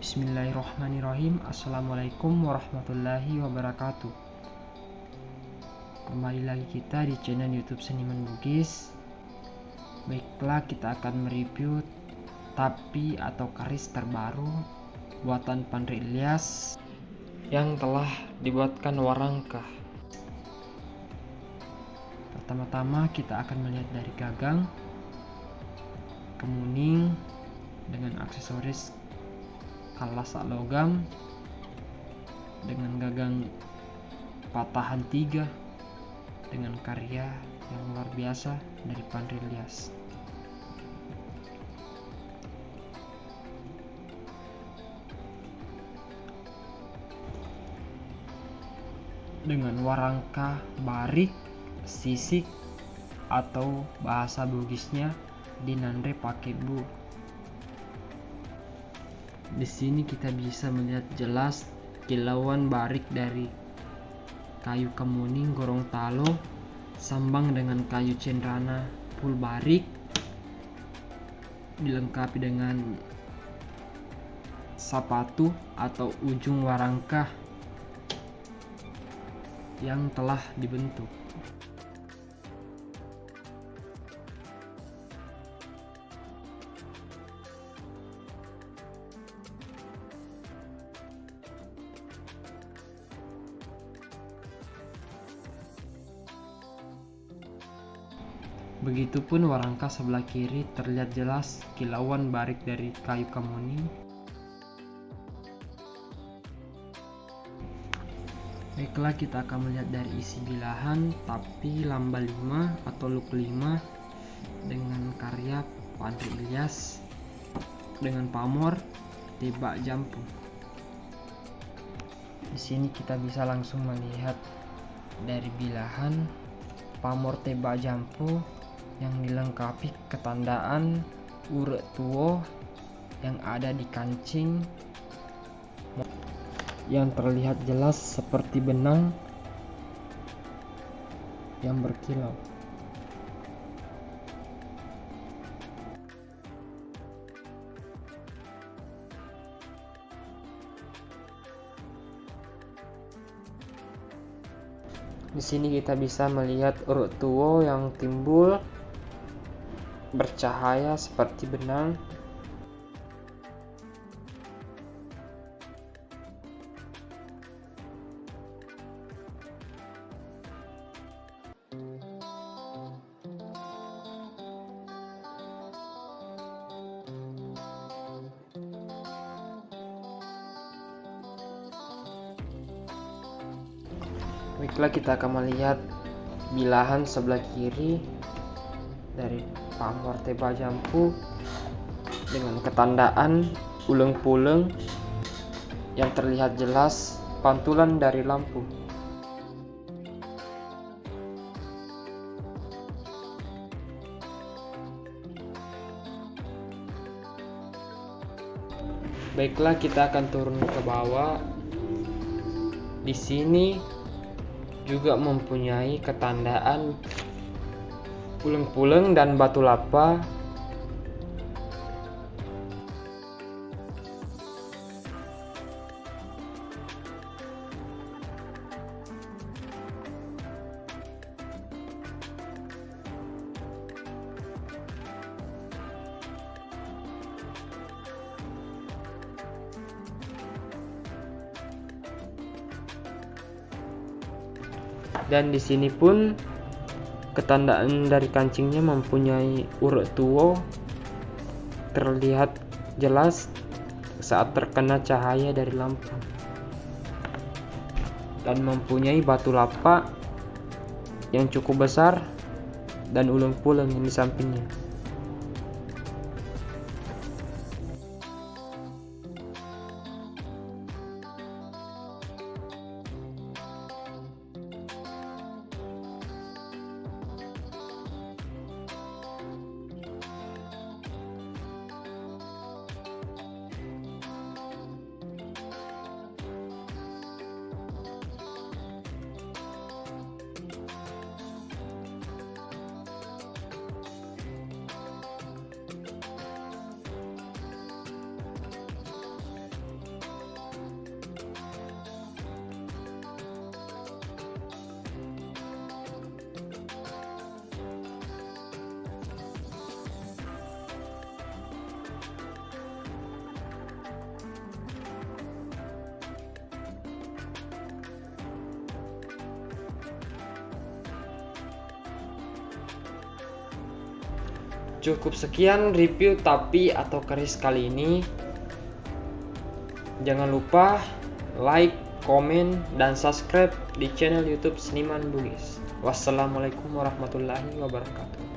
Bismillahirrahmanirrahim. Assalamualaikum warahmatullahi wabarakatuh. Kembali lagi kita di channel YouTube Seniman Bugis. Baiklah, kita akan mereview tapi atau keris terbaru buatan Pandri Ilyas yang telah dibuatkan warangka. Pertama-tama kita akan melihat dari gagang kemuning dengan aksesoris kalas logam dengan gagang patahan 3 dengan karya yang luar biasa dari Pandri Ilyas. Dengan warangka barik, sisik atau bahasa Bugisnya dinandre pakai bu. Di sini kita bisa melihat jelas kilauan barik dari kayu kemuning Gorontalo sambang dengan kayu cendrana full barik, dilengkapi dengan sapatu atau ujung warangka yang telah dibentuk. Begitupun warangka sebelah kiri terlihat jelas kilauan barik dari kayu kemuning. Baiklah, kita akan melihat dari isi bilahan tapi lamba 5 atau look 5 dengan karya Pandri Ilyas dengan pamor tebak jampu. Di sini kita bisa langsung melihat dari bilahan pamor tebak jampu yang dilengkapi ketandaan urek tuo yang ada di kancing yang terlihat jelas seperti benang yang berkilau. Di sini kita bisa melihat urut tuo yang timbul bercahaya seperti benang. Baiklah, kita akan melihat bilahan sebelah kiri dari pamor tebak jampu dengan ketandaan uleng-puleng yang terlihat jelas pantulan dari lampu. Baiklah, kita akan turun ke bawah. Di sini juga mempunyai ketandaan puleng-puleng dan batu lapa. Dan di sini pun ketandaan dari kancingnya mempunyai urut tuo terlihat jelas saat terkena cahaya dari lampu, dan mempunyai batu lapa yang cukup besar dan uleng-puleng di sampingnya. Cukup sekian review tapi atau keris kali ini. Jangan lupa like, komen, dan subscribe di channel YouTube Seniman Bugis. Wassalamualaikum warahmatullahi wabarakatuh.